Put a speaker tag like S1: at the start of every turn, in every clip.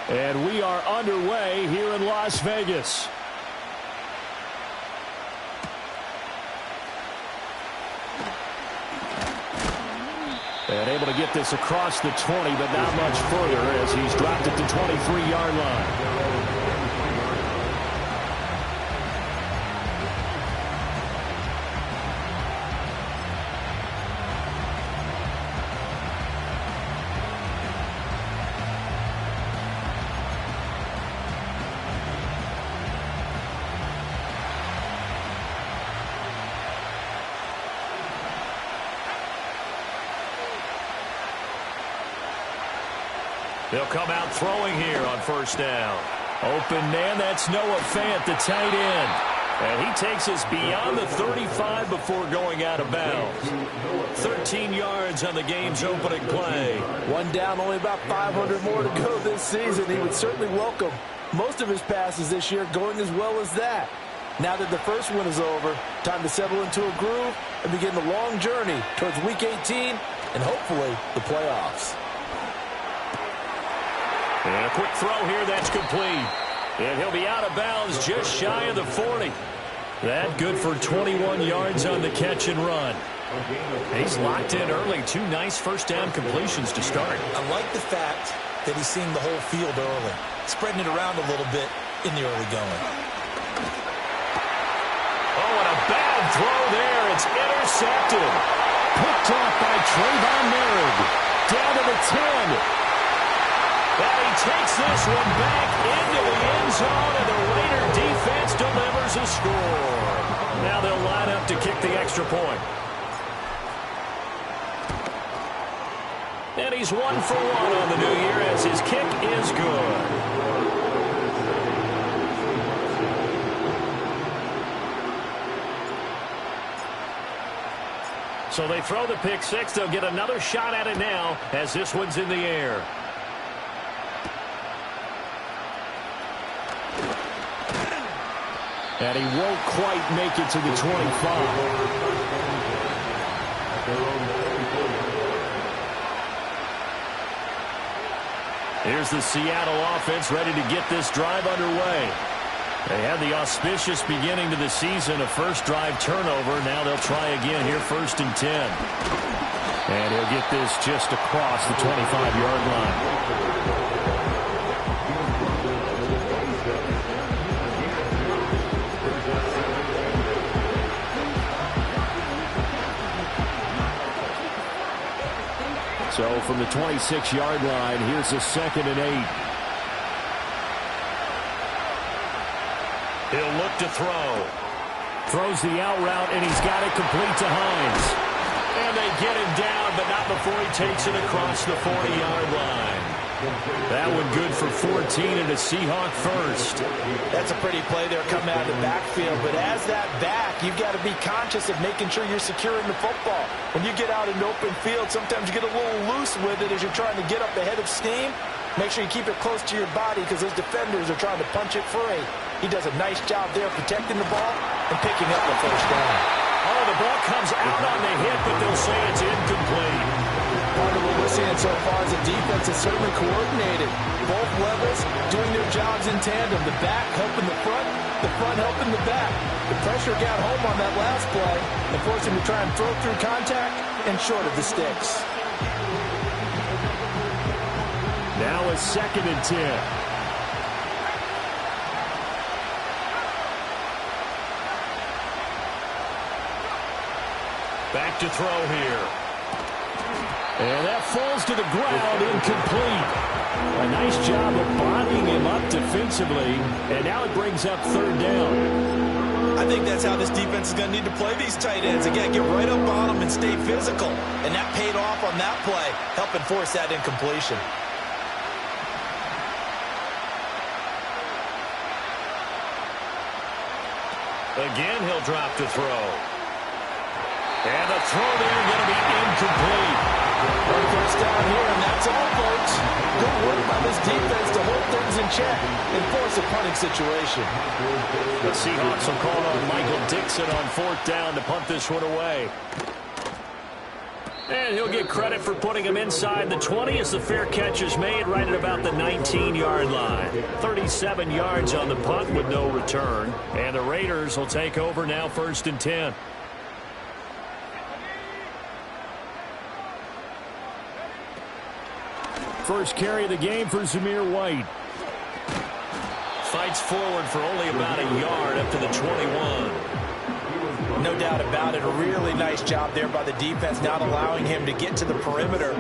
S1: And we are underway here in Las Vegas. And able to get this across the 20, but not much further as he's dropped it to 23-yard line.
S2: They'll come out throwing here on first down.
S1: Open man, that's Noah Fant, the tight end.
S2: And he takes us beyond the 35 before going out of bounds. 13 yards on the game's opening play.
S3: One down, only about 500 more to go this season. He would certainly welcome most of his passes this year going as well as that. Now that the first one is over, time to settle into a groove and begin the long journey towards Week 18 and hopefully the playoffs.
S2: And a quick throw here, that's complete. And he'll be out of bounds just shy of the 40.
S1: That good for 21 yards on the catch and run.
S2: He's locked in early. 2 nice first down completions to start.
S3: I like the fact that he's seeing the whole field early, spreading it around a little bit in the early going.
S2: Oh, and a bad throw there. It's intercepted.
S1: Picked off by Trayvon Merritt. Down to the 10.
S2: And he takes this one back into the end zone, and the Raider defense delivers a score. Now they'll line up to kick the extra point. And he's 1 for 1 on the new year as his kick is good. So they throw the pick six. They'll get another shot at it now as this one's in the air.
S1: And he won't quite make it to the 25.
S2: Here's the Seattle offense ready to get this drive underway. They had the auspicious beginning to the season, a first drive turnover. Now they'll try again here, 1st and 10.
S1: And he'll get this just across the 25-yard line. So from the 26-yard line, here's a 2nd and 8.
S2: He'll look to throw.
S1: Throws the out route, and he's got it complete to Hines.
S2: And they get him down, but not before he takes it across the 40-yard line.
S1: That one good for 14 and a Seahawk first.
S3: That's a pretty play there coming out of the backfield. But as that back, you've got to be conscious of making sure you're securing the football. When you get out in open field, sometimes you get a little loose with it as you're trying to get up ahead of steam. Make sure you keep it close to your body because those defenders are trying to punch it free. He does a nice job there protecting the ball and picking up the first down.
S2: Oh, the ball comes out on the hit, but they'll say it's incomplete.
S3: Part of what we're seeing so far is the defense is certainly coordinated. Both levels doing their jobs in tandem. The back helping the front helping the back. The pressure got home on that last play and forced him to try and throw through contact and short of the sticks.
S1: Now a 2nd and 10.
S2: Back to throw here.
S1: And that falls to the ground, incomplete. A nice job of bodying him up defensively, and now it brings up 3rd down.
S3: I think that's how this defense is going to need to play these tight ends. Again, get right up on them and stay physical. And that paid off on that play, helping force that incompletion.
S2: Again, he'll drop to throw. And the throw there going to be incomplete.
S3: First down here, and that's all, folks. Good work by this defense to hold things in check and force a punting situation.
S2: The Seahawks will call on Michael Dixon on 4th down to punt this one away.
S1: And he'll get credit for putting him inside the 20 as the fair catch is made right at about the 19-yard line. 37 yards on the punt with no return. And the Raiders will take over now, 1st and 10. First carry of the game for Zamir White. Fights forward for only about a yard up to the 21.
S3: No doubt about it. A really nice job there by the defense, not allowing him to get to the perimeter.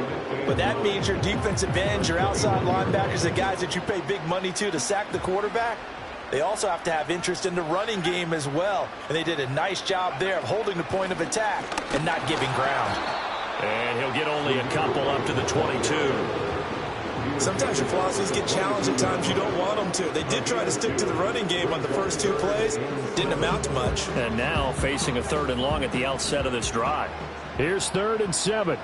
S3: But that means your defensive ends, your outside linebackers, the guys that you pay big money to sack the quarterback, they also have to have interest in the running game as well. And they did a nice job there of holding the point of attack and not giving ground.
S1: And he'll get only a couple up to the 22.
S3: Sometimes your philosophies get challenged at times you don't want them to. They did try to stick to the running game on the first 2 plays. Didn't amount to much.
S1: And now facing a 3rd and long at the outset of this drive. Here's 3rd and 7.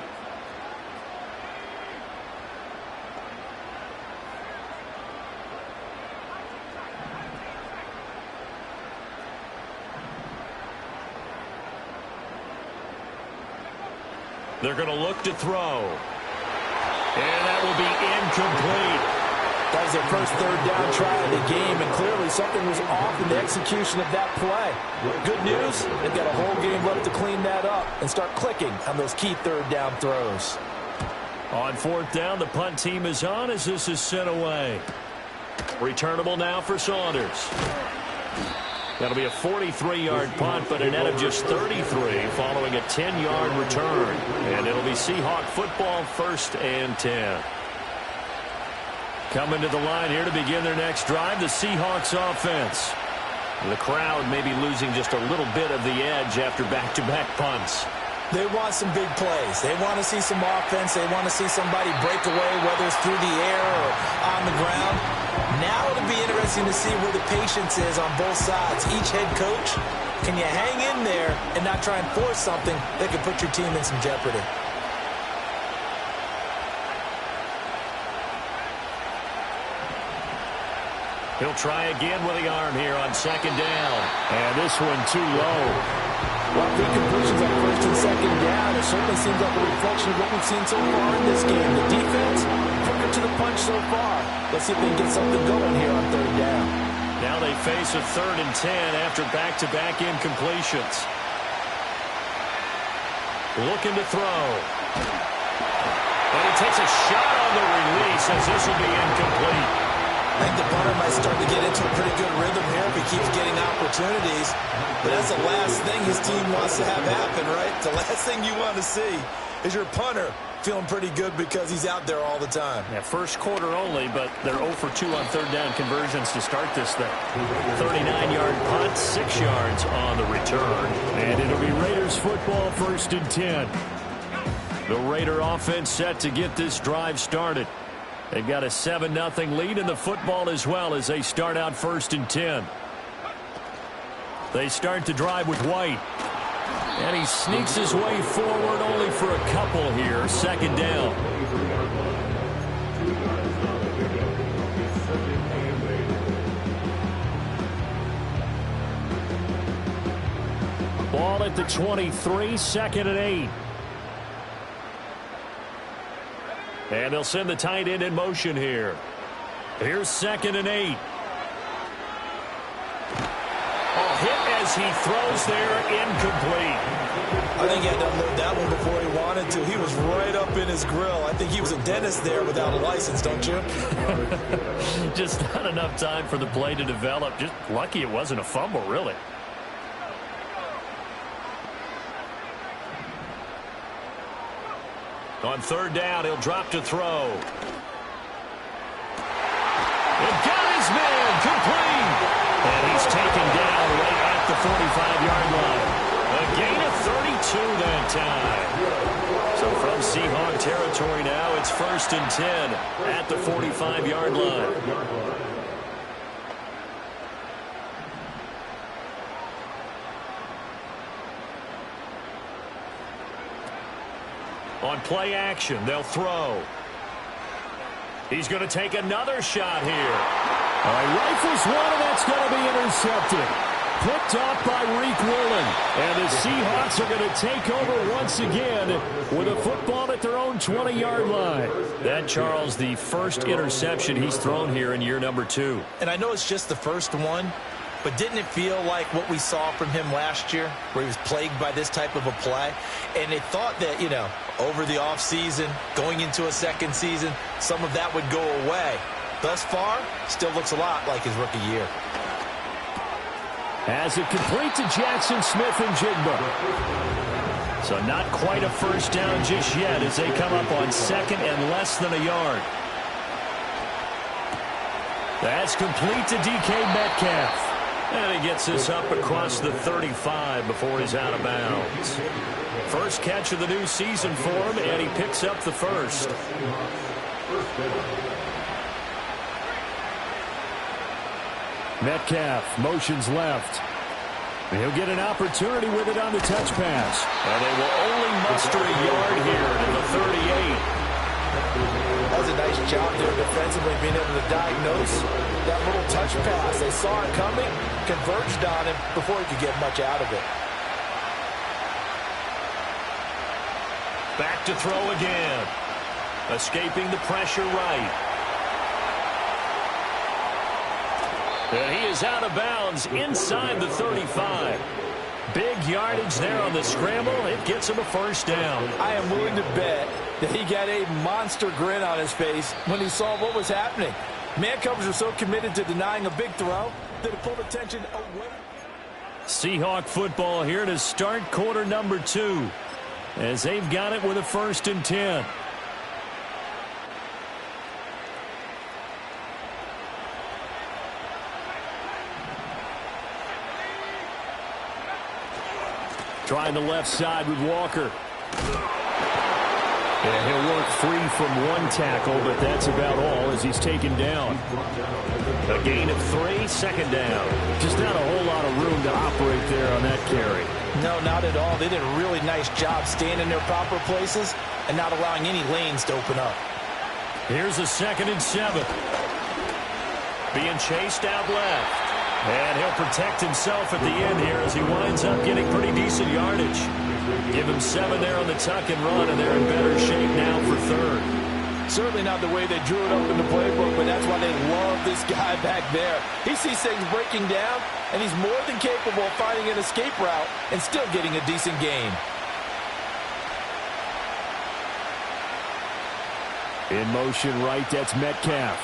S1: They're going to look to throw. And that will be incomplete.
S3: That was their first 3rd down try of the game, and clearly something was off in the execution of that play. Good news, they've got a whole game left to clean that up and start clicking on those key 3rd down throws.
S1: On 4th down, the punt team is on as this is sent away. Returnable now for Saunders. That'll be a 43-yard punt, but a net of just 33 following a 10-yard return. And it'll be Seahawk football, 1st and 10. Coming to the line here to begin their next drive, the Seahawks offense. The crowd may be losing just a little bit of the edge after back-to-back punts.
S3: They want some big plays. They want to see some offense. They want to see somebody break away, whether it's through the air or on the ground. Now it'll be interesting to see where the patience is on both sides. Each head coach, can you hang in there and not try and force something that could put your team in some jeopardy?
S1: He'll try again with the arm here on 2nd down. And this one too low.
S3: Well, good completions on 1st and 2nd down. It certainly seems like a reflection of what we've seen so far in this game. The defense, quicker to the punch so far. Let's see if they can get something going here on 3rd down.
S1: Now they face a 3rd and 10 after back-to-back incompletions. Looking to throw. And he takes a shot on the release as this will be incomplete.
S3: I think the punter might start to get into a pretty good rhythm here if he keeps getting opportunities. But that's the last thing his team wants to have happen, right? The last thing you want to see is your punter feeling pretty good because he's out there all the time.
S1: Yeah, first quarter only, but they're 0 for 2 on 3rd down conversions to start this thing. 39-yard punt, 6 yards on the return. And it'll be Raiders football, 1st and 10. The Raider offense set to get this drive started. They've got a 7-0 lead in the football as well as they start out 1st and 10. They start the drive with White. And he sneaks his way forward only for a couple here. 2nd down. Ball at the 23, 2nd and 8. And they'll send the tight end in motion here. Here's 2nd and 8. Oh, hit as he throws there, incomplete.
S3: I think he had to unload that one before he wanted to. He was right up in his grill. I think he was a dentist there without a license, don't you?
S1: Just not enough time for the play to develop. Just lucky it wasn't a fumble, really. On 3rd down, he'll drop to throw. It got his man, complete. And he's taken down right at the 45-yard line. A gain of 32 that time. So from Seahawk territory now, it's 1st and 10 at the 45-yard line. On play action, they'll throw. He's going to take another shot here. Rifles one, and that's going to be intercepted. Picked off by Reek Woolen. And the Seahawks are going to take over once again with a football at their own 20-yard line. That, Charles, the first interception he's thrown here in year number 2.
S3: And I know it's just the first one, but didn't it feel like what we saw from him last year, where he was plagued by this type of a play? And it thought that, you know, over the offseason, going into a second season, some of that would go away. Thus far, still looks a lot like his rookie year.
S1: As it complete to Jackson Smith and Jigba. So not quite a first down just yet as they come up on second and less than a yard. That's complete to DK Metcalf. And he gets this up across the 35 before he's out of bounds. First catch of the new season for him, and he picks up the first. Metcalf motions left. He'll get an opportunity with it on the touch pass. And they will only muster a yard here to the 38.
S3: That was a nice job there defensively, being able to diagnose that little touch pass. They saw it coming, converged on him before he could get much out of it.
S1: Back to throw again. Escaping the pressure right. And he is out of bounds inside the 35. Big yardage there on the scramble. It gets him a first down.
S3: I am willing to bet that he got a monster grin on his face when he saw what was happening. Man covers are so committed to denying a big throw that it pulled attention away.
S1: Seahawk football here to start quarter number 2 as they've got it with a 1st and 10. Trying the left side with Walker. And he'll work free from one tackle, but that's about all as he's taken down. A gain of 3, second down. Just not a whole lot of room to operate there on that carry.
S3: No, not at all. They did a really nice job staying in their proper places and not allowing any lanes to open up.
S1: Here's a 2nd and 7. Being chased out left. And he'll protect himself at the end here as he winds up getting pretty decent yardage. Give him 7 there on the tuck and run, and they're in better shape now for 3rd.
S3: Certainly not the way they drew it up in the playbook, but that's why they love this guy back there. He sees things breaking down, and he's more than capable of finding an escape route and still getting a decent gain.
S1: In motion right, that's Metcalf.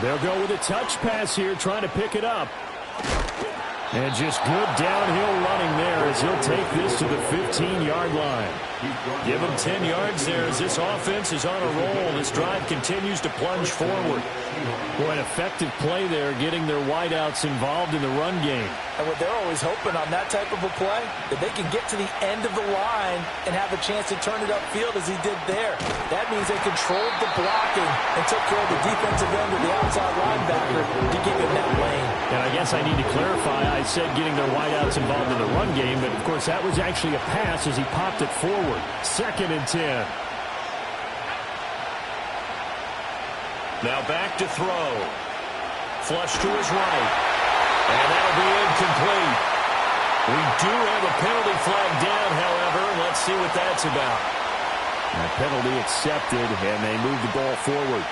S1: They'll go with a touch pass here, trying to pick it up. And just good downhill running there as he'll take this to the 15-yard line. Give him 10 yards there as this offense is on a roll. This drive continues to plunge forward. Boy, an effective play there, getting their wideouts involved in the run game.
S3: And what they're always hoping on that type of a play, that they can get to the end of the line and have a chance to turn it upfield as he did there. That means they controlled the blocking and took care of the defensive end of the outside linebacker to give him that lane.
S1: And I guess I need to clarify, I said getting their wideouts involved in the run game, but of course that was actually a pass as he popped it forward. 2nd and 10. Now back to throw. Flush to his right. And that'll be incomplete. We do have a penalty flag down, however. Let's see what that's about. A penalty accepted, and they move the ball forward.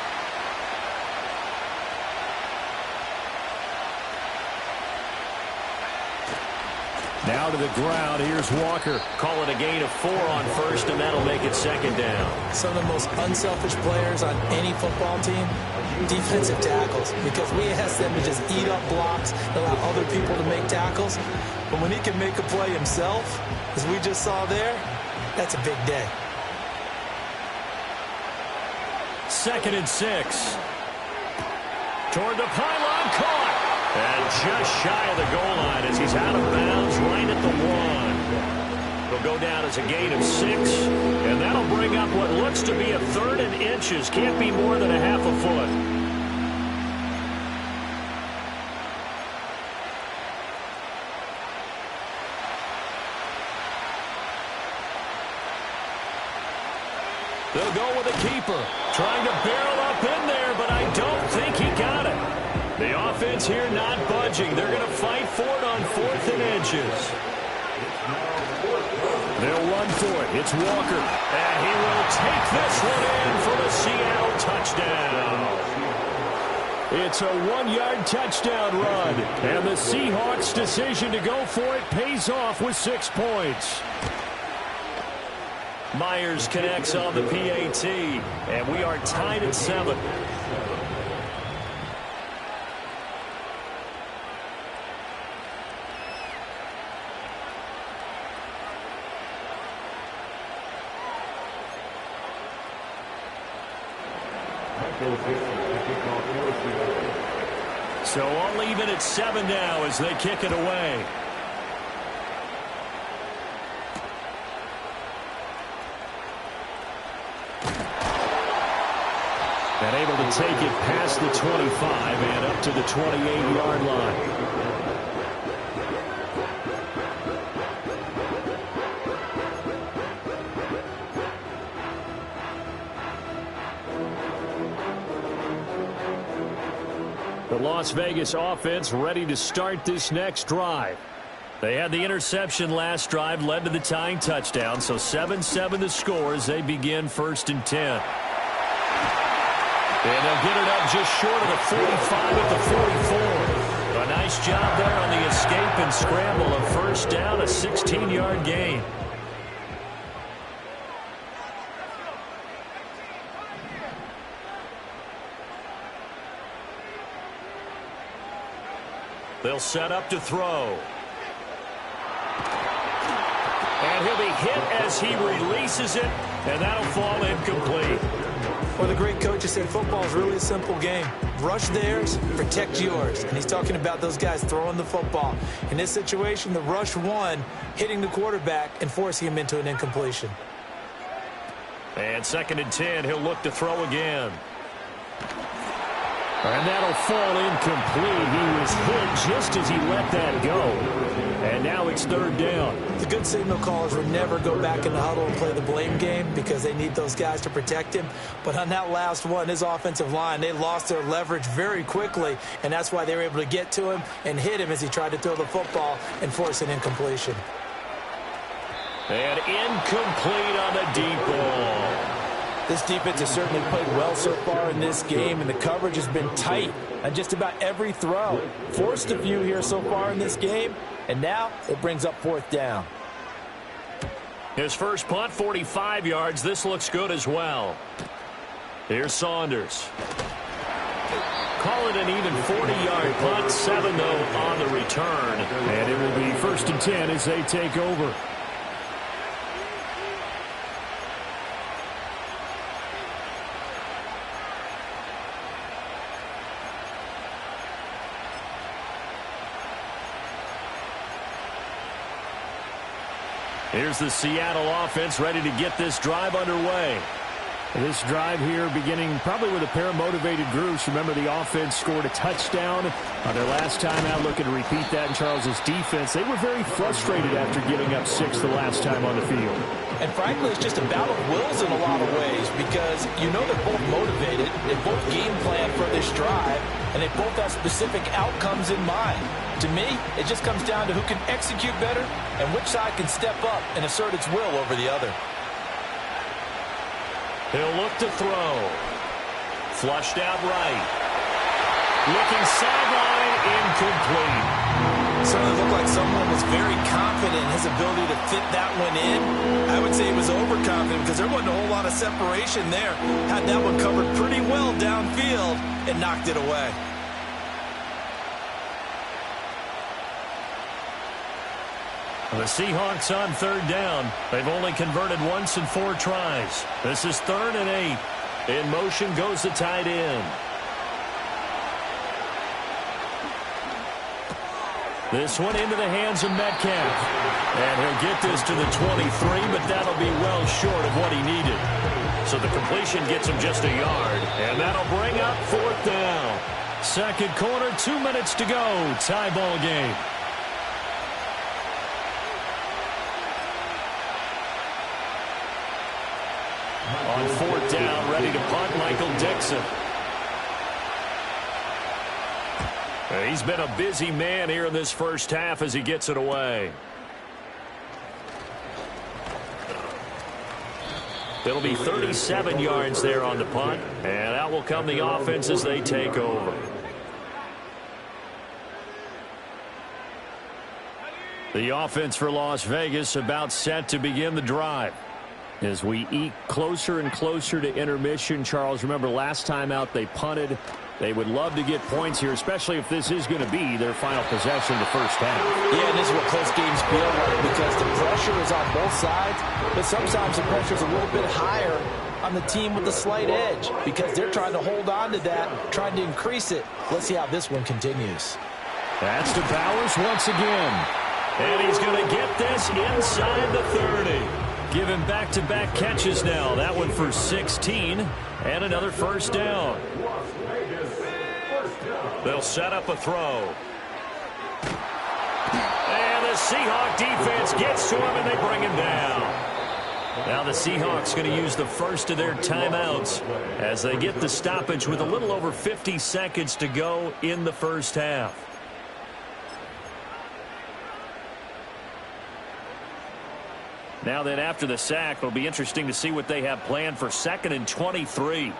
S1: Now to the ground. Here's Walker. Call it a gain of 4 on 1st, and that'll make it 2nd down.
S3: Some of the most unselfish players on any football team, defensive tackles, because we ask them to just eat up blocks, allow other people to make tackles. But when he can make a play himself, as we just saw there, that's a big day.
S1: 2nd and 6. Toward the pylon, caught. And just shy of the goal line as he's out of bounds right at the 1. He'll go down as a gain of 6, and that'll bring up what looks to be a 3rd and inches. Can't be more than a half a foot. They'll go with a keeper. Trying to barrel up in there, but I don't think he got it. The offense
S2: Seahawks here not budging. They're going to fight for it on 4th and inches. They'll run for it. It's Walker. And he will take this one in for the Seattle touchdown. It's a 1-yard touchdown run. And the Seahawks' decision to go for it pays off with 6 points. Myers connects on the PAT. And we are tied at 7. So all even at 7 now as they kick it away. And able to take it past the 25 and up to the 28-yard line. The Las Vegas offense ready to start this next drive. They had the interception last drive, led to the tying touchdown, so 7-7 the score as they begin 1st and 10. And they'll get it up just short of the 45 at the 44. A nice job there on the escape and scramble. A 1st down, a 16-yard gain. They'll set up to throw. And he'll be hit as he releases it, and that'll fall incomplete.
S3: Well, the great coach has said football is really a simple game. Rush theirs, protect yours. And he's talking about those guys throwing the football. In this situation, the rush won, hitting the quarterback and forcing him into an incompletion.
S2: And 2nd and 10, he'll look to throw again. And that'll fall incomplete. He was hit just as he let that go. And now it's 3rd down.
S3: The good signal callers would never go back in the huddle and play the blame game because they need those guys to protect him. But on that last one, his offensive line, they lost their leverage very quickly, and that's why they were able to get to him and hit him as he tried to throw the football and force an incompletion.
S2: And incomplete on the deep ball.
S3: This defense has certainly played well so far in this game, and the coverage has been tight on just about every throw. Forced a few here so far in this game, and now it brings up 4th down.
S2: His first punt, 45 yards. This looks good as well. Here's Saunders. Call it an even 40-yard punt. 7, though, on the return.
S1: And it will be 1st and 10 as they take over.
S2: Here's the Seattle offense ready to get this drive underway.
S1: This drive here beginning probably with a pair of motivated groups. Remember, the offense scored a touchdown on their last time out, looking to repeat that in Charles's defense. They were very frustrated after giving up 6 the last time on the field.
S3: And frankly, it's just a battle of wills in a lot of ways because you know they're both motivated, they both game plan for this drive, and they both have specific outcomes in mind. To me, it just comes down to who can execute better and which side can step up and assert its will over the other.
S2: He'll look to throw. Flushed out right. Looking sideline, incomplete.
S3: Certainly looked like someone was very confident in his ability to fit that one in. I would say he was overconfident because there wasn't a whole lot of separation there. Had that one covered pretty well downfield and knocked it away.
S2: The Seahawks on 3rd down. They've only converted once in 4 tries. This is 3rd and 8. In motion goes the tight end. This one into the hands of Metcalf. And he'll get this to the 23, but that'll be well short of what he needed. So the completion gets him just a yard. And that'll bring up 4th down. 2nd quarter, 2 minutes to go. Tie ball game. On 4th down, ready to punt, Michael Dixon.
S1: He's been a busy man here in this first half as he gets it away. It'll be 37 yards there on the punt, and out will come the offense as they take over. The offense for Las Vegas about set to begin the drive. As we eke closer and closer to intermission, Charles, remember last time out they punted. They would love to get points here, especially if this is going to be their final possession of the first half.
S3: Yeah, and this is what close games feel like because the pressure is on both sides, but sometimes the pressure is a little bit higher on the team with the slight edge because they're trying to hold on to that, trying to increase it. Let's see how this one continues.
S1: That's to Bowers once again. And he's going to get this inside the 30. Give him back-to-back catches now. That one for 16 and another first down. They'll set up a throw. And the Seahawk defense gets to him and they bring him down. Now the Seahawks going to use the first of their timeouts as they get the stoppage with a little over 50 seconds to go in the first half. Now then, after the sack, it'll be interesting to see what they have planned for 2nd and 23.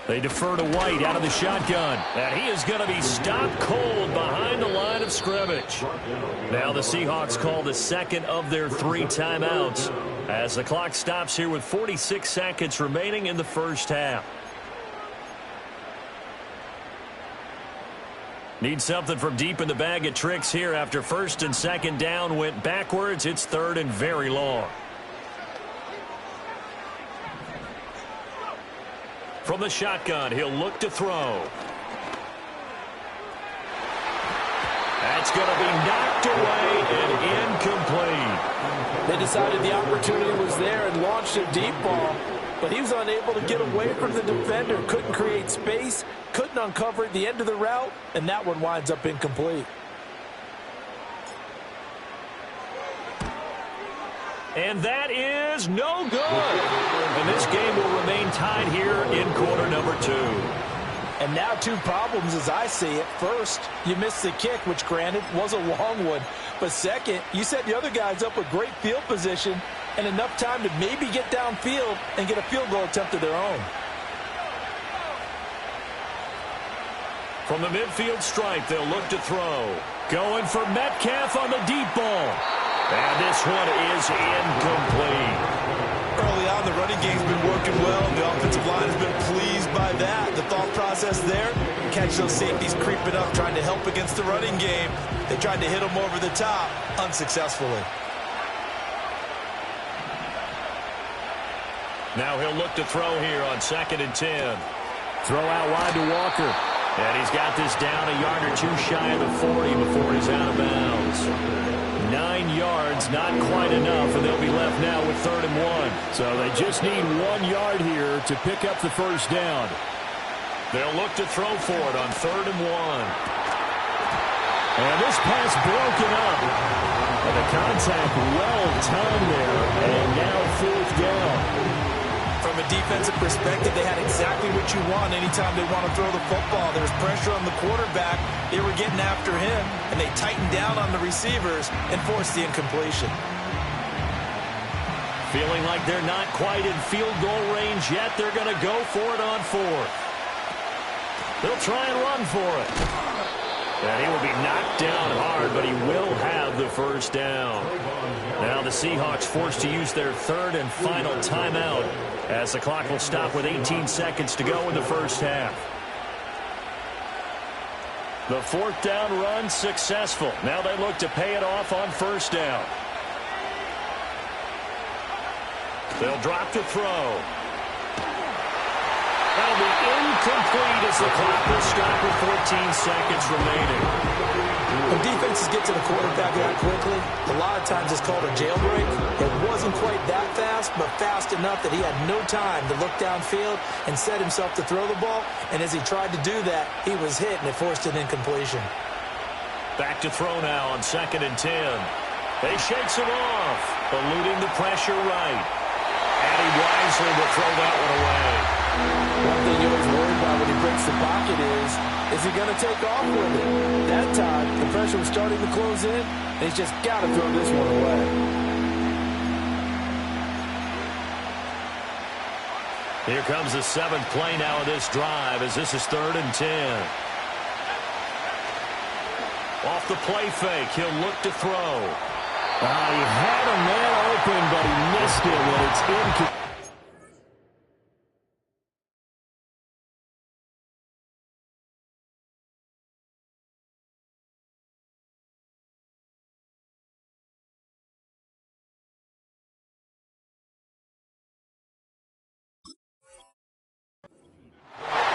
S1: They defer to White out of the shotgun. And he is going to be stopped cold behind the line of scrimmage. Now the Seahawks call the second of their 3 timeouts as the clock stops here with 46 seconds remaining in the first half. Need something from deep in the bag of tricks here after 1st and 2nd down went backwards. It's 3rd and very long. From the shotgun, he'll look to throw. That's going to be knocked away and incomplete.
S3: They decided the opportunity was there and launched a deep ball, but he was unable to get away from the defender, couldn't create space, couldn't uncover at the end of the route, and that one winds up incomplete.
S1: And that is no good. And this game will remain tied here in quarter number 2.
S3: And now 2 problems as I see it. First, you missed the kick, which granted was a long one. But second, you set the other guys up with great field position and enough time to maybe get downfield and get a field goal attempt of their own.
S1: From the midfield stripe, they'll look to throw. Going for Metcalf on the deep ball. And this one is incomplete.
S3: Early on, the running game's been working well, and the offensive line has been pleased by that. The thought process there, catch those safeties creeping up, trying to help against the running game. They tried to hit them over the top, unsuccessfully.
S1: Now he'll look to throw here on 2nd and 10. Throw out wide to Walker. And he's got this down a yard or 2 shy of the 40 before he's out of bounds. 9 yards, not quite enough, and they'll be left now with 3rd and 1. So they just need 1 yard here to pick up the first down. They'll look to throw for it on 3rd and 1. And this pass broken up. And the contact well timed there, and now 4th down.
S3: From a defensive perspective, they had exactly what you want anytime they want to throw the football. There was pressure on the quarterback. They were getting after him, and they tightened down on the receivers and forced the incompletion.
S1: Feeling like they're not quite in field goal range yet, they're going to go for it on 4th. They'll try and run for it. And he will be knocked down hard, but he will have the first down. Now the Seahawks forced to use their 3rd and final timeout as the clock will stop with 18 seconds to go in the first half. The 4th down run successful. Now they look to pay it off on 1st down. They'll drop to throw. That'll be incomplete as the clock will stop with 14 seconds remaining.
S3: When defenses get to the quarterback that quickly, a lot of times it's called a jailbreak. It wasn't quite that fast, but fast enough that he had no time to look downfield and set himself to throw the ball. And as he tried to do that, he was hit, and it forced an incompletion.
S1: Back to throw now on 2nd and 10. They shakes him off, eluding the pressure right. And he wisely will throw that one away.
S3: One thing you always worry about when you breaks the pocket is he going to take off with it? That time, the pressure was starting to close in, and he's just got to throw this one away.
S1: Here comes the 7th play now of this drive as this is 3rd and 10. Off the play fake, he'll look to throw.
S2: He had a man open, but he missed it when it's incomplete.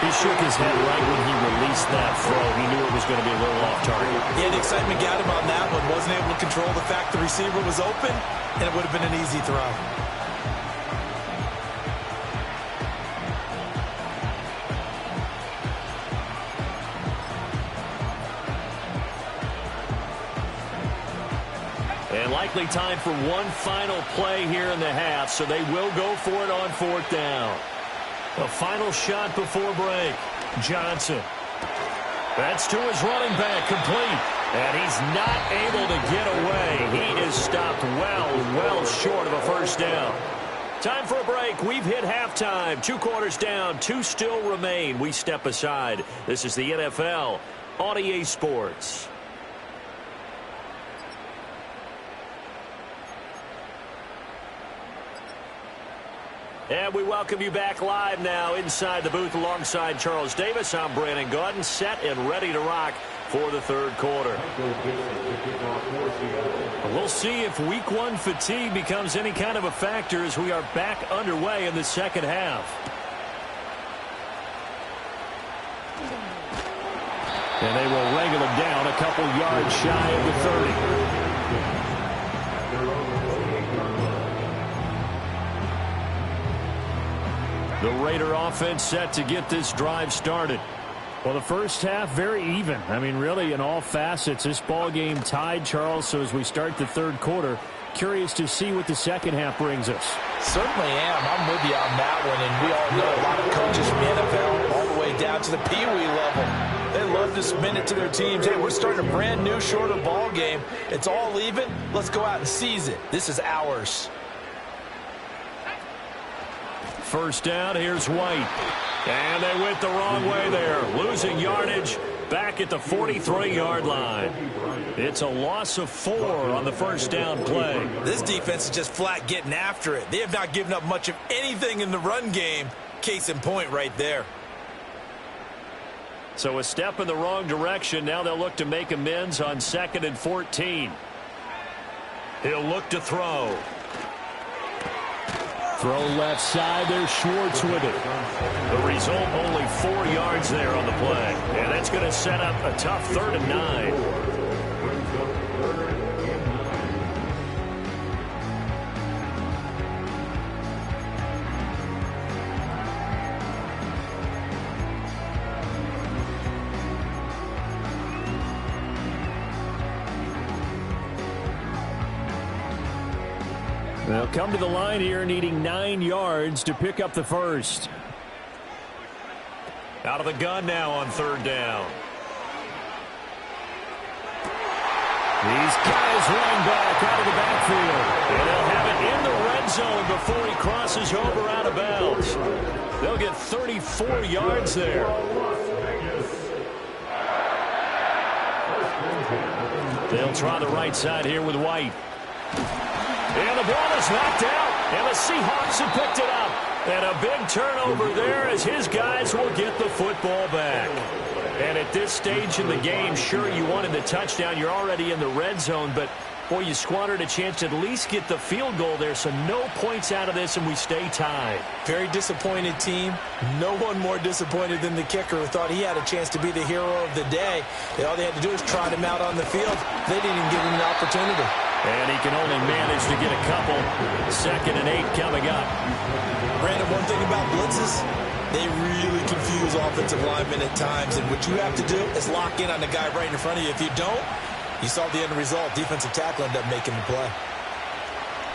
S1: He shook his head right when he released that throw. He knew it was going to be a little off target.
S3: Yeah, the excitement got him on that one. Wasn't able to control the fact the receiver was open, and it would have been an easy throw.
S1: And likely time for one final play here in the half, so they will go for it on 4th down. A final shot before break. Johnson. That's to his running back, complete. And he's not able to get away. He is stopped well short of a first down. Time for a break. We've hit halftime. 2 quarters down. 2 still remain. We step aside. This is the NFL on EA Sports. And we welcome you back live now inside the booth alongside Charles Davis. I'm Brandon Gaudin, set and ready to rock for the 3rd quarter. We'll see if week 1 fatigue becomes any kind of a factor as we are back underway in the 2nd half.
S2: And they will wrangle him down a couple yards shy of the 30.
S1: The Raider offense set to get this drive started.
S2: Well, the first half, very even. I mean, really, in all facets, this ball game tied, Charles. So as we start the 3rd quarter, curious to see what the 2nd half brings us.
S3: Certainly am. I'm with you on that one. And we all know a lot of coaches from the NFL all the way down to the Pee Wee level. They love to submit it to their teams. Hey, we're starting a brand new, shorter ball game. It's all even. Let's go out and seize it. This is ours.
S1: First down, here's White. And they went the wrong way there. Losing yardage back at the 43-yard line. It's a loss of 4 on the first down play.
S3: This defense is just flat getting after it. They have not given up much of anything in the run game. Case in point right there.
S1: So a step in the wrong direction. Now they'll look to make amends on 2nd and 14. He'll look to throw.
S2: Throw left side. There's Schwartz with it.
S1: The result, only 4 yards there on the play. And that's going to set up a tough 3rd and 9.
S2: They'll come to the line here needing 9 yards to pick up the first.
S1: Out of the gun now on 3rd down.
S2: These guys running back out of the backfield.
S1: And they'll have it in the red zone before he crosses over out of bounds. They'll get 34 yards there. They'll try the right side here with White. And the ball is knocked out, and the Seahawks have picked it up. And a big turnover there as his guys will get the football back. And at this stage in the game, sure, you wanted the touchdown. You're already in the red zone, but, boy, you squandered a chance to at least get the field goal there, so no points out of this, and we stay tied.
S3: Very disappointed team. No one more disappointed than the kicker who thought he had a chance to be the hero of the day. All they had to do was trot him out on the field. They didn't even give him an opportunity.
S1: And he can only manage to get a couple. 2nd and 8 coming up.
S3: Brandon, one thing about blitzes, they really confuse offensive linemen at times. And what you have to do is lock in on the guy right in front of you. If you don't, you saw the end result. Defensive tackle ended up making the play.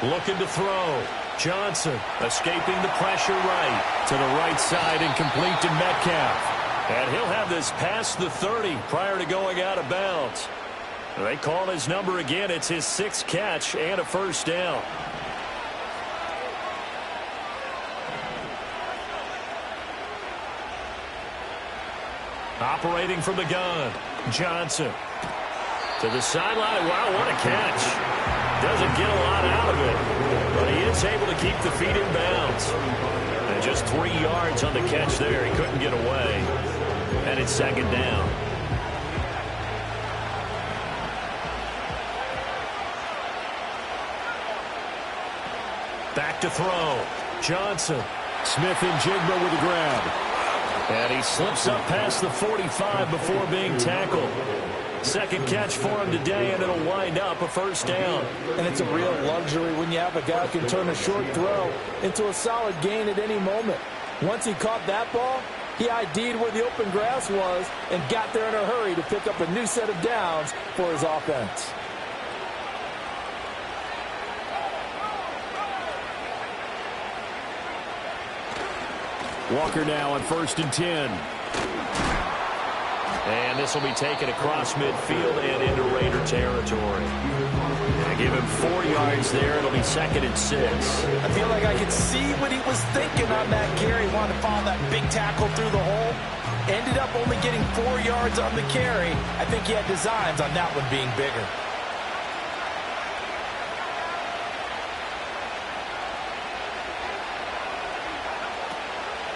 S1: Looking to throw. Johnson escaping the pressure right. To the right side and complete to Metcalf. And he'll have this past the 30 prior to going out of bounds. They call his number again. It's his 6th catch and a first down. Operating from the gun, Johnson. To the sideline. Wow, what a catch. Doesn't get a lot out of it, but he is able to keep the feet in bounds. And just 3 yards on the catch there. He couldn't get away. And it's 2nd down. Back to throw. Johnson. Smith and Jigba with a grab. And he slips up past the 45 before being tackled. 2nd catch for him today, and it'll wind up a first down.
S3: And it's a real luxury when you have a guy who can turn a short throw into a solid gain at any moment. Once he caught that ball, he ID'd where the open grass was and got there in a hurry to pick up a new set of downs for his offense.
S1: Walker now on 1st and 10. And this will be taken across midfield and into Raider territory. And give him 4 yards there. It'll be 2nd and 6.
S3: I feel like I could see what he was thinking on that carry. He wanted to follow that big tackle through the hole. Ended up only getting 4 yards on the carry. I think he had designs on that one being bigger.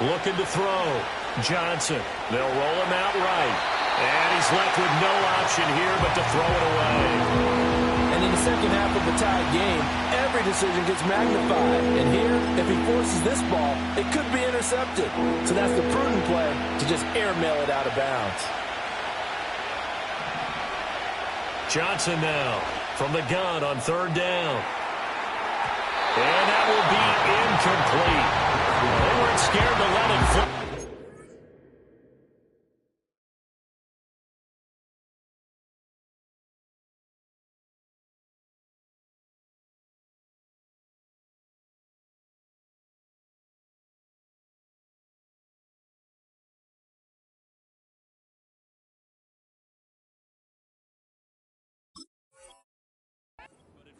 S1: Looking to throw. Johnson. They'll roll him out right. And he's left with no option here but to throw it away.
S3: And in the second half of the tied game, every decision gets magnified. And here, if he forces this ball, it could be intercepted. So that's the prudent play to just airmail it out of bounds.
S1: Johnson now from the gun on 3rd down. And that will be incomplete. They weren't scared to let it fly.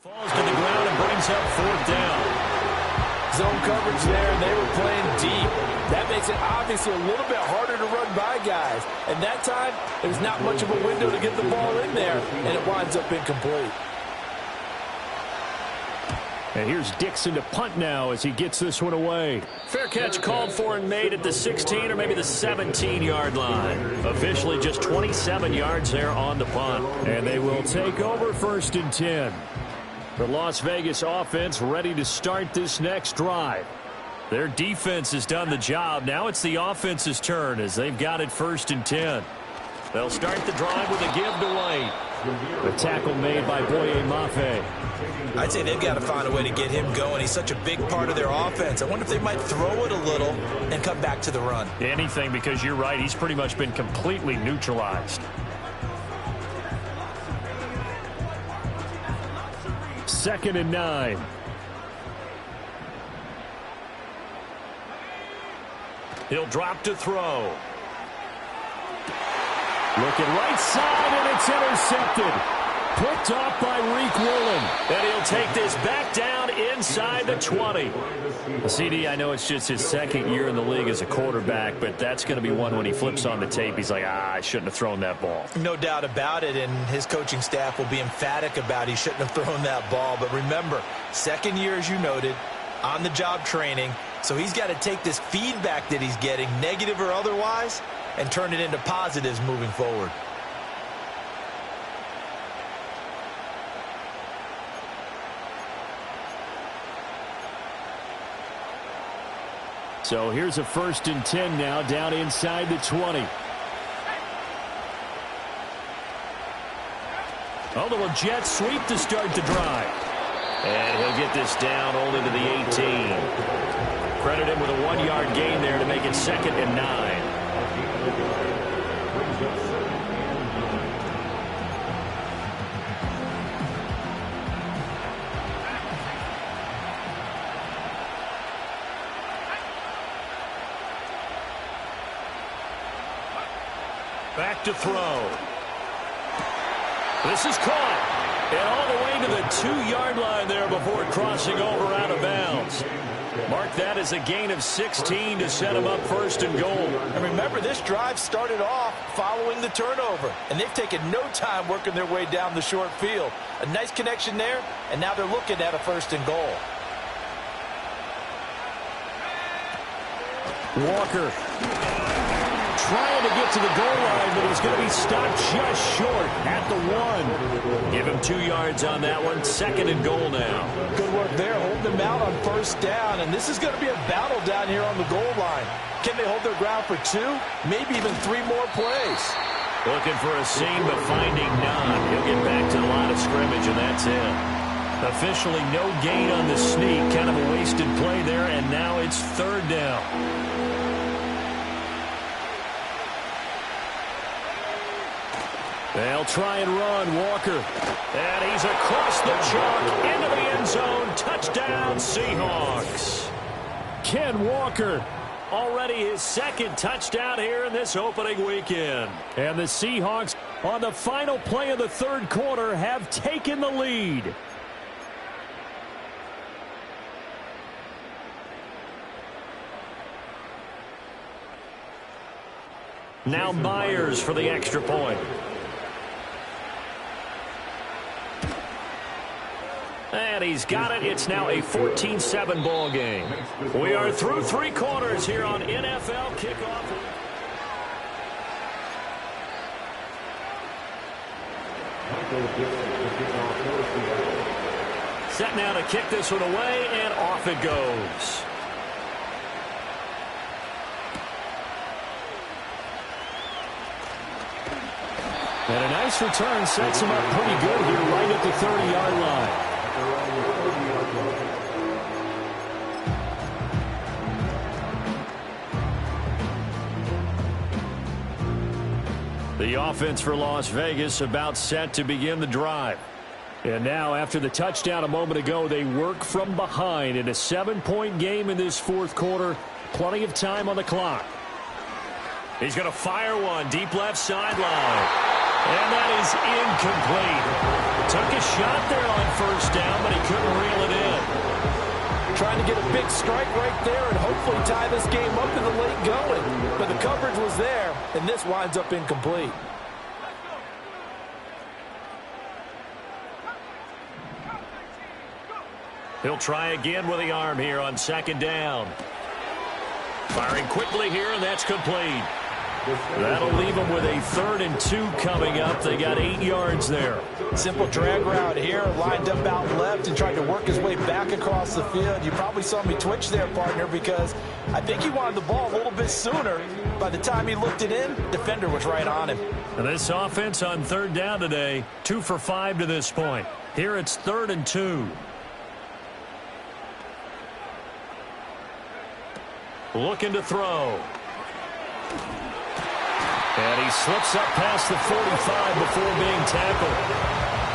S1: Falls to the ground and brings up 4th down.
S3: Zone coverage there, and they were playing deep. That makes it obviously a little bit harder to run by guys. And that time, there's not much of a window to get the ball in there, and it winds up incomplete.
S1: And here's Dixon to punt now as he gets this one away. Fair catch called for and made at the 16 or maybe the 17-yard line. Officially just 27 yards there on the punt. And they will take over 1st and 10. The Las Vegas offense ready to start this next drive. Their defense has done the job. Now it's the offense's turn as they've got it 1st and 10. They'll start the drive with a give to White. A tackle made by Boye Mafe.
S3: I'd say they've got to find a way to get him going. He's such a big part of their offense. I wonder if they might throw it a little and come back to the run.
S1: Anything, because you're right. He's pretty much been completely neutralized. 2nd and 9. He'll drop to throw. Looking right side, and it's intercepted. Picked off by Reek Woolen. And he'll take this back down inside the 20. CD, I know it's just his 2nd year in the league as a quarterback, but that's going to be one when he flips on the tape. He's like, I shouldn't have thrown that ball.
S3: No doubt about it, and his coaching staff will be emphatic about he shouldn't have thrown that ball. But remember, 2nd year, as you noted, on-the-job training. So he's got to take this feedback that he's getting, negative or otherwise, and turn it into positives moving forward.
S1: So here's a 1st and 10 now down inside the 20. Oh, little jet sweep to start the drive. And he'll get this down only to the 18. Credit him with a 1-yard gain there to make it 2nd and 9. Back to throw. This is caught. And all the way to the 2-yard line there before crossing over out of bounds. Mark that as a gain of 16 to set him up first and goal.
S3: And remember, this drive started off following the turnover. And they've taken no time working their way down the short field. A nice connection there, and now they're looking at a first and goal.
S1: Walker trying to get to the goal line, but he's going to be stopped just short at the 1. Give him 2 yards on that one. Second and goal now.
S3: Good work there, holding them out on first down. And this is going to be a battle down here on the goal line. Can they hold their ground for 2? Maybe even 3 more plays.
S1: Looking for a seam, but finding none. He'll get back to the line of scrimmage, and that's it. Officially no gain on the sneak. Kind of a wasted play there, and now it's third down. They'll try and run. Walker. And he's across the chalk into the end zone. Touchdown, Seahawks. Ken Walker, already his second touchdown here in this opening weekend. And the Seahawks, on the final play of the third quarter, have taken the lead. Now Myers for the extra point. And he's got it. It's now a 14-7 ball game. We are through 3 quarters here on NFL Kickoff. Set now to kick this one away, and off it goes. And a nice return sets him up pretty good here right at the 30-yard line. The offense for Las Vegas about set to begin the drive. And now, after the touchdown a moment ago, they work from behind in a 7-point game in this fourth quarter. Plenty of time on the clock. He's going to fire one deep left sideline. And that is incomplete. Took a shot there on first down, but he couldn't reel it in.
S3: Trying to get a big strike right there and hopefully tie this game up in the late going. But the coverage was there, and this winds up incomplete.
S1: He'll try again with the arm here on second down. Firing quickly here, and that's complete. That'll leave them with a 3rd and 2 coming up. They got 8 yards there.
S3: Simple drag route here, lined up out left and tried to work his way back across the field. You probably saw me twitch there, partner, because I think he wanted the ball a little bit sooner. By the time he looked it in, defender was right on him.
S1: And this offense on 3rd down today, 2 for 5 to this point. Here it's 3rd and 2. Looking to throw. And he slips up past the 45 before being tackled.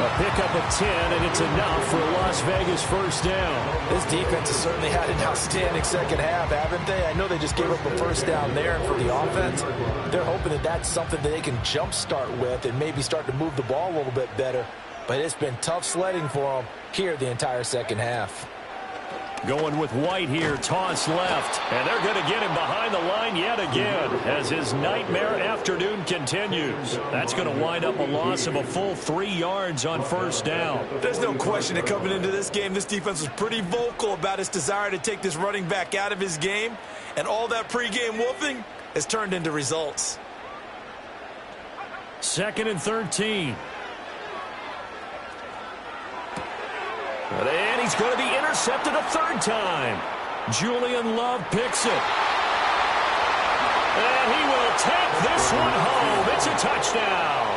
S1: A pickup of 10, and it's enough for a Las Vegas first down.
S3: This defense has certainly had an outstanding second half, haven't they? I know they just gave up a first down there, and for the offense, they're hoping that that's something that they can jumpstart with and maybe start to move the ball a little bit better. But it's been tough sledding for them here the entire second half.
S1: Going with White here, toss left. And they're going to get him behind the line yet again as his nightmare afternoon continues. That's going to wind up a loss of a full 3 yards on first down.
S3: There's no question that coming into this game, this defense was pretty vocal about its desire to take this running back out of his game. And all that pregame wolfing has turned into results.
S1: 2nd and 13. And he's going to be intercepted a 3rd time. Julian Love picks it. And he will take this one home. It's a touchdown.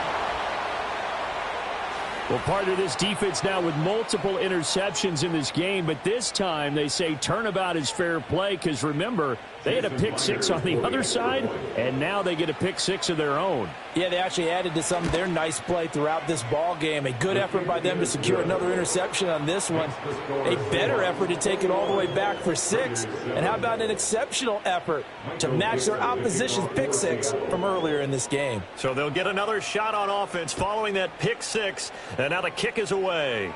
S1: Well, part of this defense now with multiple interceptions in this game, but this time they say turnabout is fair play because, remember, they had a pick six on the other side, and now they get a pick six of their own.
S3: Yeah, they actually added to some of their nice play throughout this ball game. A good effort by them to secure another interception on this one. A better effort to take it all the way back for 6. And how about an exceptional effort to match their opposition's pick six from earlier in this game?
S2: So they'll get another shot on offense following that pick six. And now the kick is away.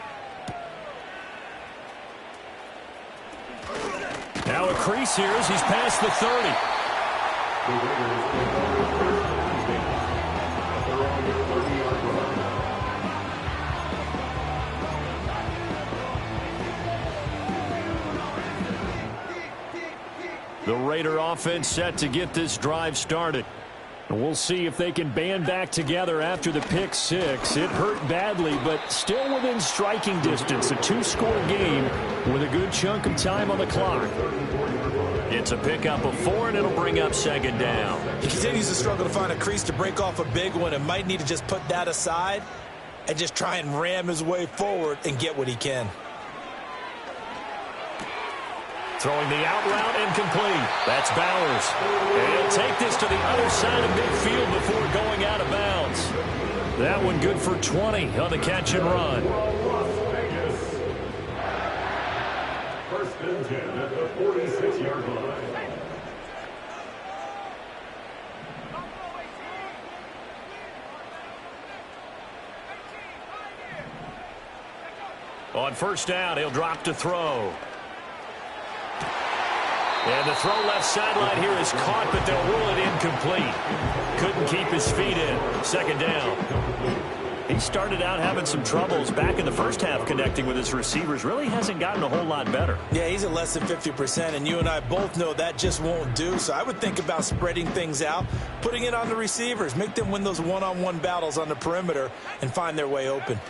S1: Now a crease here as he's past the 30. The Raider offense set to get this drive started. And we'll see if they can band back together after the pick six. It hurt badly, but still within striking distance. A 2-score game with a good chunk of time on the clock.
S2: It's a pickup of 4, and it'll bring up second down.
S3: He continues to struggle to find a crease to break off a big one and might need to just put that aside and just try and ram his way forward and get what he can.
S2: Throwing the out route incomplete. That's Bowers. And he'll take this to the other side of midfield before going out of bounds. That one good for 20 on the catch and run.
S4: First and 10 at the 46-yard line.
S2: On first down, he'll drop to throw. And the throw left sideline here is caught, but they'll rule it incomplete. Couldn't keep his feet in. Second down. He started out having some troubles back in the first half connecting with his receivers. Really hasn't gotten a whole lot better.
S3: Yeah, he's at less than 50%, and you and I both know that just won't do. So I would think about spreading things out, putting it on the receivers, make them win those one-on-one battles on the perimeter, and find their way open.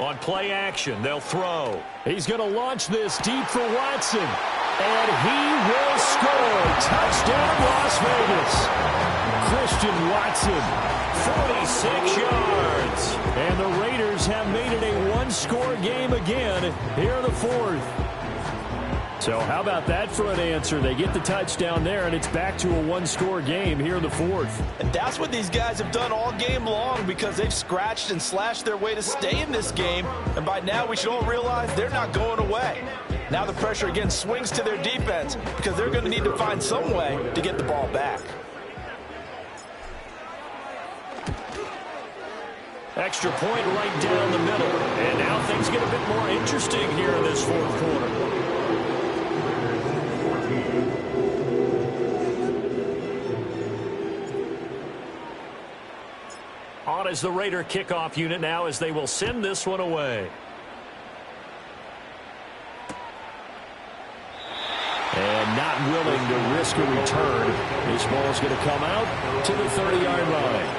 S2: On play action, they'll throw.
S1: He's going to launch this deep for Watson. And he will score. Touchdown, Las Vegas. Christian Watson, 46 yards. And the Raiders have made it a one-score game again here in the fourth. So how about that for an answer? They get the touchdown there, and it's back to a one-score game here in the fourth.
S3: And that's what these guys have done all game long because they've scratched and slashed their way to stay in this game. And by now, we should all realize they're not going away. Now the pressure again swings to their defense because they're going to need to find some way to get the ball back.
S2: Extra point right down the middle. And now things get a bit more interesting here in this fourth quarter. On is the Raider kickoff unit now as they will send this one away.
S1: And not willing to risk a return. This ball is going to come out to the 30-yard line.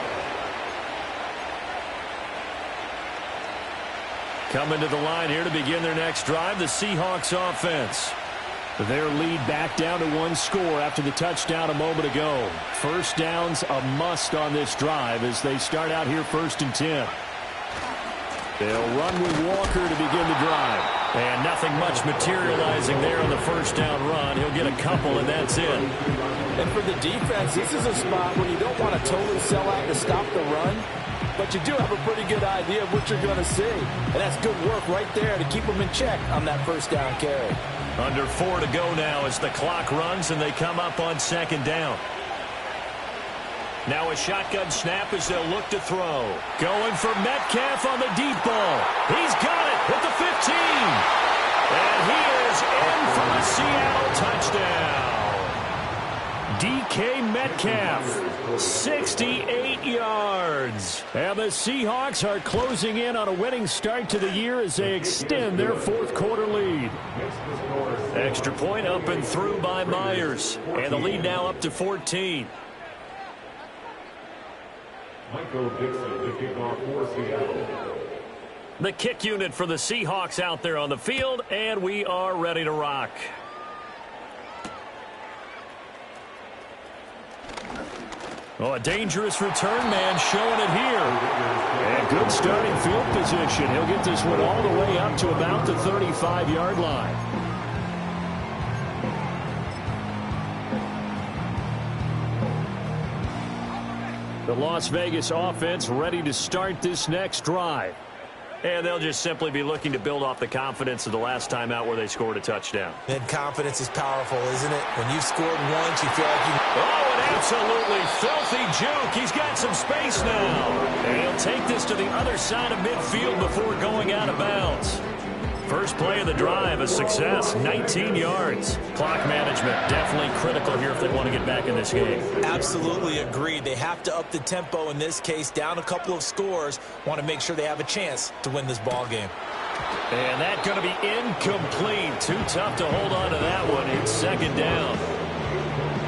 S1: Coming to the line here to begin their next drive, the Seahawks offense. Their lead back down to one score after the touchdown a moment ago. First down's a must on this drive as they start out here 1st and 10. They'll run with Walker to begin the drive.
S2: And nothing much materializing there on the first down run. He'll get a couple, and that's it.
S3: And for the defense, this is a spot where you don't want to totally sell out to stop the run, but you do have a pretty good idea of what you're going to see. And that's good work right there to keep them in check on that first down carry.
S2: Under 4 to go now as the clock runs and they come up on second down. Now a shotgun snap as they'll look to throw.
S1: Going for Metcalf on the deep ball.
S2: He's got it at the 15. And he is in for a Seattle touchdown.
S1: DK Metcalf, 68 yards. And the Seahawks are closing in on a winning start to the year as they extend their fourth quarter lead.
S2: Extra point up and through by Myers. And the lead now up to 14.
S4: Michael Dixon, the kickoff for Seattle.
S2: The kick unit for the Seahawks out there on the field, and we are ready to rock.
S1: Oh, a dangerous return man showing it here. And good starting field position. He'll get this one all the way up to about the 35-yard line. The Las Vegas offense ready to start this next drive. And they'll just simply be looking to build off the confidence of the last time out where they scored a touchdown.
S3: And confidence is powerful, isn't it? When you've scored once, you feel like you...
S1: Oh, an absolutely filthy juke. He's got some space now. And he'll take this to the other side of midfield before going out of bounds. First play of the drive, a success, 19 yards. Clock management definitely critical here if they want to get back in this game.
S3: Absolutely agreed. They have to up the tempo in this case, down a couple of scores. Want to make sure they have a chance to win this ball game.
S1: And that's going to be incomplete. Too tough to hold on to that one. It's second down.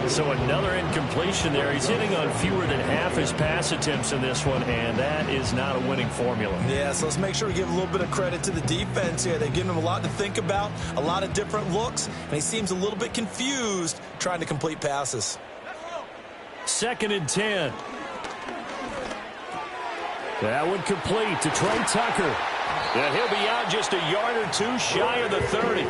S1: So another incompletion there. He's hitting on fewer than half his pass attempts in this one, and that is not a winning formula.
S3: Yeah, so let's make sure we give a little bit of credit to the defense here. They've given him a lot to think about, a lot of different looks, and he seems a little bit confused trying to complete passes.
S1: 2nd and 10. That one complete to Trey Tucker. And he'll be out just a yard or two shy of the 30.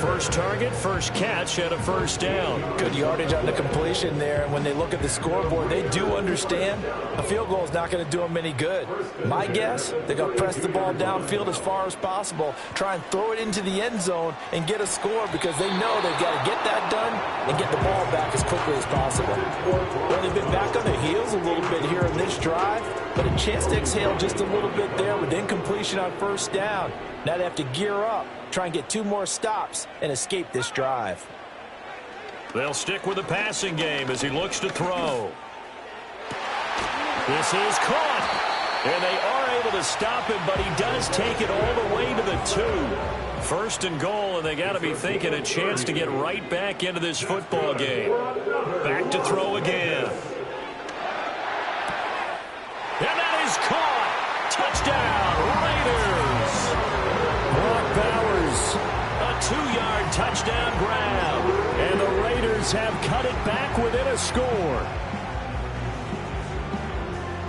S1: First target, first catch, and a first down.
S3: Good yardage on the completion there. And when they look at the scoreboard, they do understand a field goal is not going to do them any good. My guess, they're going to press the ball downfield as far as possible, try and throw it into the end zone and get a score because they know they've got to get that done and get the ball back as quickly as possible. Well, they've been back on their heels a little bit here in this drive, but a chance to exhale just a little bit there with incompletion on first down. Now they have to gear up, try and get 2 more stops and escape this drive.
S1: They'll stick with the passing game as he looks to throw. This is caught. And they are able to stop him, but he does take it all the way to the 2. First and goal, and they got to be thinking a chance to get right back into this football game. Back to throw again. And that is caught. Touchdown, Raiders. Brock Bowers, a 2-yard touchdown grab. And the Raiders have cut it back within a score.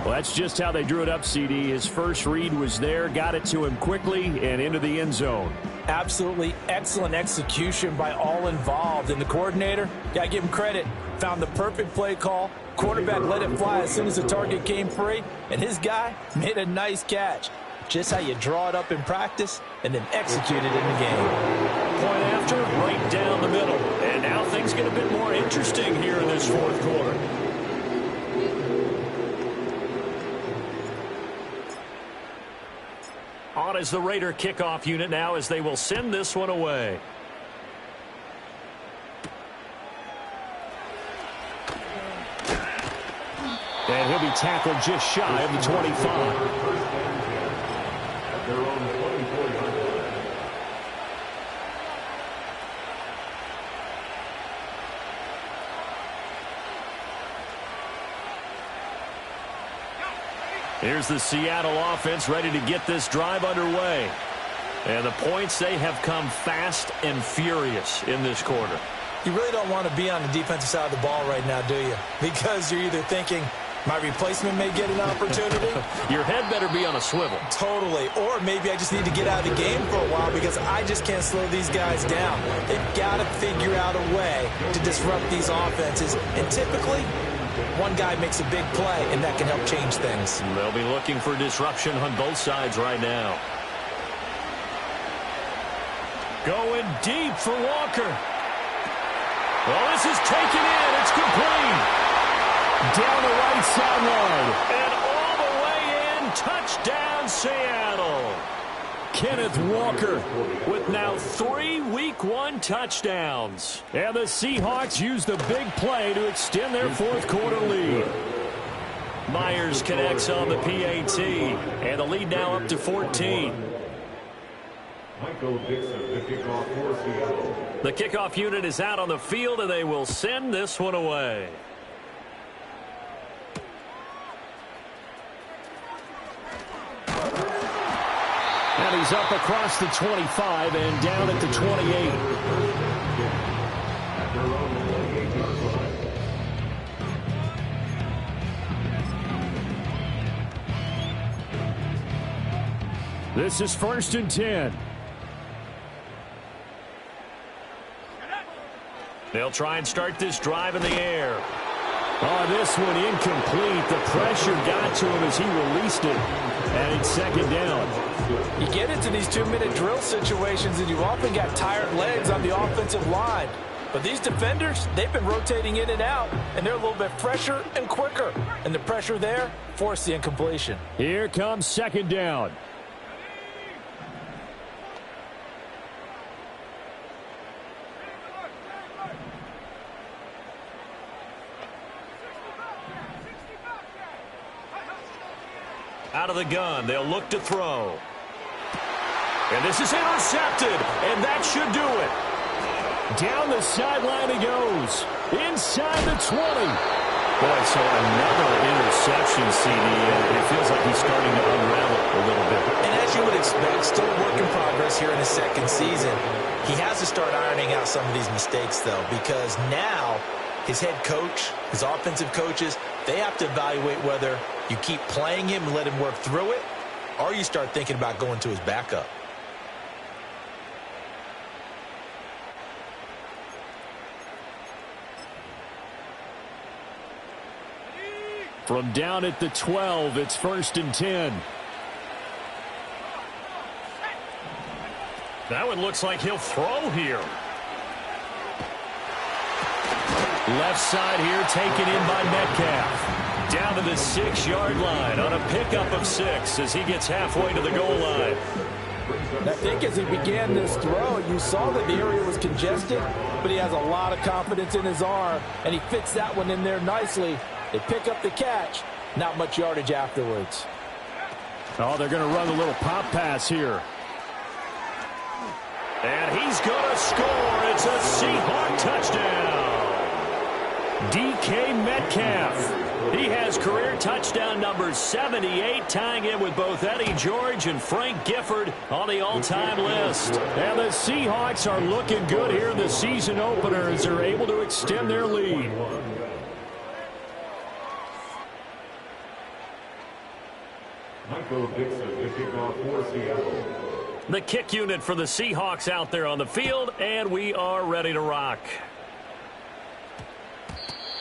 S1: Well, that's just how they drew it up, CD. His first read was there, got it to him quickly, and into the end zone.
S3: Absolutely excellent execution by all involved. And the coordinator, got to give him credit, found the perfect play call. Quarterback let it fly as soon as the target came free, and his guy made a nice catch. Just how you draw it up in practice and then execute it in the game.
S1: Point after, right down the middle. And now things get a bit more interesting here in this fourth quarter. On is the Raider kickoff unit now as they will send this one away. And he'll be tackled just shy of the 25. Here's the Seattle offense ready to get this drive underway. And the points, they have come fast and furious in this quarter.
S3: You really don't want to be on the defensive side of the ball right now, do you? Because you're either thinking, my replacement may get an opportunity.
S1: Your head better be on a swivel.
S3: Totally. Or maybe I just need to get out of the game for a while because I just can't slow these guys down. They've got to figure out a way to disrupt these offenses. And typically, one guy makes a big play, and that can help change things.
S1: They'll be looking for disruption on both sides right now. Going deep for Walker. Well, this is taken in. It's complete. Down the right sideline. And all the way in. Touchdown, Seattle. Kenneth Walker with now 3 Week 1 touchdowns. And the Seahawks use the big play to extend their fourth quarter lead. Myers connects on the PAT. And the lead now up to 14.
S4: Michael Dixon, the kickoff for Seattle.
S1: The kickoff unit is out on the field, and they will send this one away. And he's up across the 25 and down at the 28.
S4: At their own 28-yard line.
S1: This is 1st and 10.
S2: They'll try and start this drive in the air.
S1: Oh, this one incomplete. The pressure got to him as he released it. And it's 2nd down.
S3: You get into these 2-minute drill situations, and you often got tired legs on the offensive line. But these defenders, they've been rotating in and out, and they're a little bit fresher and quicker. And the pressure there forced the incompletion.
S1: Here comes 2nd down.
S2: Out of the gun, they'll look to throw. And this is intercepted, and that should do it.
S1: Down the sideline he goes. Inside the 20.
S2: Boy, so another interception, CD, and it feels like he's starting to unravel a little bit.
S3: And as you would expect, still a work in progress here in his 2nd season. He has to start ironing out some of these mistakes, though, because now his head coach, his offensive coaches, they have to evaluate whether you keep playing him and let him work through it, or you start thinking about going to his backup.
S1: From down at the 12, it's 1st and 10.
S2: That one looks like he'll throw here.
S1: Left side here taken in by Metcalf.
S2: Down to the 6-yard line on a pickup of 6 as he gets halfway to the goal line.
S3: I think as he began this throw, you saw that the area was congested, but he has a lot of confidence in his arm, and he fits that one in there nicely. They pick up the catch, not much yardage afterwards.
S1: Oh, they're going to run a little pop pass here.
S2: And he's going to score. It's a Seahawk touchdown.
S1: DK Metcalf.
S2: He has career touchdown number 78, tying it with both Eddie George and Frank Gifford on the all-time list.
S1: And the Seahawks are looking good here in the season opener as they're able to extend their lead.
S4: Michael Dixon to kick off for Seattle.
S2: The kick unit for the Seahawks out there on the field, and we are ready to rock.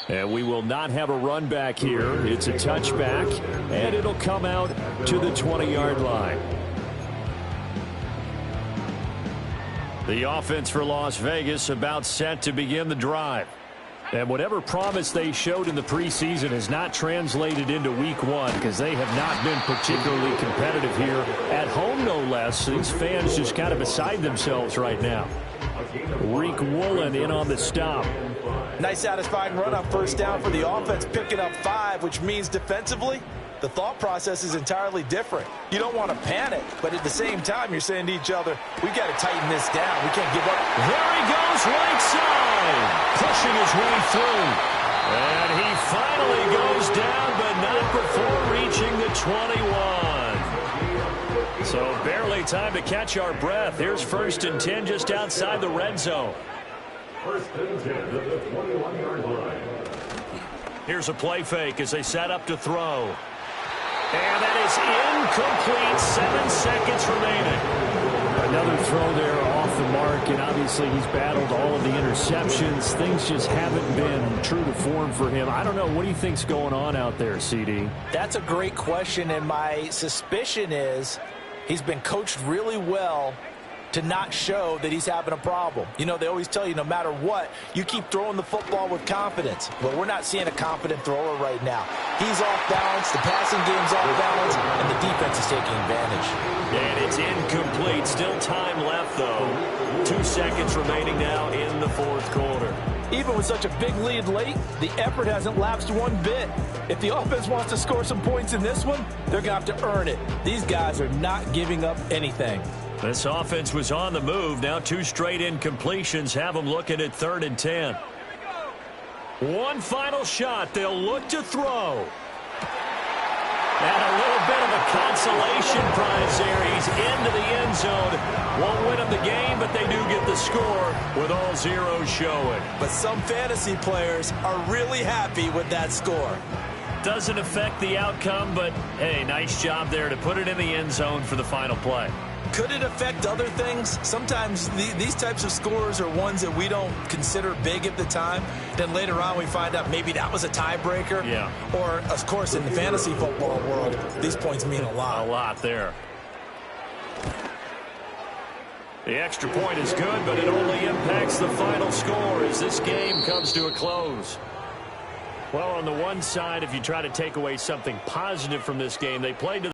S1: And we will not have a run back here. It's a touchback, and it'll come out to the 20-yard line. The offense for Las Vegas about set to begin the drive. And whatever promise they showed in the preseason has not translated into week 1 because they have not been particularly competitive here at home, no less. These fans just kind of beside themselves right now. Reek Woolen in on the stop.
S3: Nice satisfying run on 1st down for the offense, picking up 5, which means defensively, the thought process is entirely different. You don't want to panic, but at the same time, you're saying to each other, we've got to tighten this down. We can't give up.
S2: There he goes, right side, pushing his way through. And he finally goes down, but not before reaching the 21. So barely time to catch our breath. Here's 1st and 10 just outside the red zone.
S4: 1st and 10 at the 21-yard line.
S2: Here's a play fake as they set up to throw. And that is incomplete. 7 seconds remaining.
S1: Another throw there off the mark, and obviously he's battled all of the interceptions. Things just haven't been true to form for him. I don't know. What do you think's going on out there, CD?
S3: That's a great question, and my suspicion is he's been coached really well to not show that he's having a problem. You know, they always tell you no matter what, you keep throwing the football with confidence. But we're not seeing a confident thrower right now. He's off balance, the passing game's off balance, and the defense is taking advantage.
S2: And it's incomplete. Still time left, though. 2 seconds remaining now in the 4th quarter.
S3: Even with such a big lead late, the effort hasn't lapsed one bit. If the offense wants to score some points in this one, they're going to have to earn it. These guys are not giving up anything.
S2: This offense was on the move. Now 2 straight incompletions have them looking at 3rd and 10. One final shot. They'll look to throw. And a little bit of a consolation prize there. He's into the end zone. Won't win them the game, but they do get the score with all zeros showing.
S3: But some fantasy players are really happy with that score.
S1: doesn't affect the outcome, but, hey, nice job there to put it in the end zone for the final play.
S3: Could it affect other things? Sometimes these types of scores are ones that we don't consider big at the time. Then later on we find out maybe that was a tiebreaker.
S1: Yeah.
S3: Or, of course, in the fantasy football world, these points mean a lot.
S1: A lot there. The extra point is good, but it only impacts the final score as this game comes to a close. Well, on the one side, if you try to take away something positive from this game, they played to